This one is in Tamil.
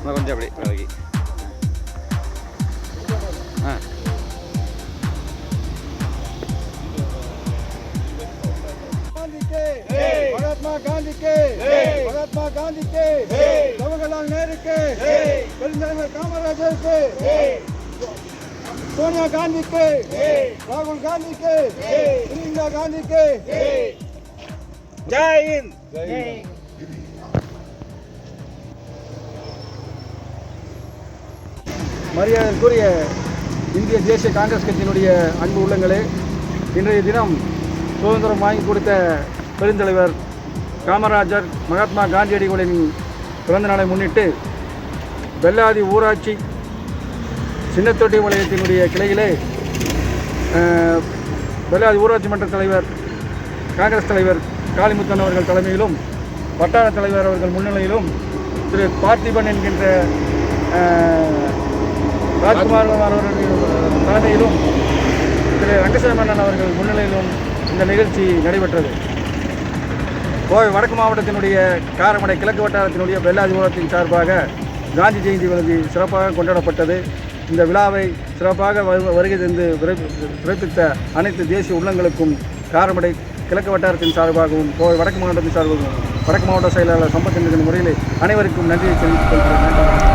கொஞ்சம் அப்படி விலகி महात्मा गांधी के महात्मा गांधी के जवाहरलाल नेहरू के பெருந்தலைவர் காமராஜர் के सोनिया गांधी के राहुल गांधी के प्रियंका गांधी के जय हिंद। மரியாதைக்குரிய இந்திய தேசிய காங்கிரஸ் கட்சியினுடைய அன்பு உள்ளங்களே, இன்றைய தினம் சுதந்திரம் வாங்கி கொடுத்த பெருந்தலைவர் காமராஜர் மகாத்மா காந்தியடிகளின் பிறந்த நாளை முன்னிட்டு வெள்ளாதி ஊராட்சி சின்னத்தொட்டி வலயத்தினுடைய கிளையிலே வெள்ளாதி ஊராட்சி மன்ற தலைவர் காங்கிரஸ் தலைவர் காளிமுத்தன் அவர்கள் தலைமையிலும் வட்டார தலைவர் அவர்கள் முன்னிலையிலும் திரு பார்த்திபன் என்கின்ற ராஜ்குமார் அவர்கள் தலைமையிலும் திரு ரங்கசாமண்ணன் அவர்கள் முன்னிலையிலும் இந்த நிகழ்ச்சி நடைபெற்றது. கோவை வடக்கு மாவட்டத்தினுடைய காரமடை கிழக்கு வட்டாரத்தினுடைய வெள்ளாதி ஊராட்சியின் சார்பாக காந்தி ஜெயந்தி விழா சிறப்பாக கொண்டாடப்பட்டது. இந்த விழாவை சிறப்பாக வருகை தந்து பிறப்பித்த அனைத்து தேசிய உள்ளங்களுக்கும் காரமடை கிழக்கு வட்டாரத்தின் சார்பாகவும் கோவை வடக்கு மாவட்டத்தின் சார்பாகவும் வடக்கு மாவட்ட செயலாளர் சம்பத் என்கிற முறையில் அனைவருக்கும் நன்றியை தெரிவித்துக் கொள்கிறேன்.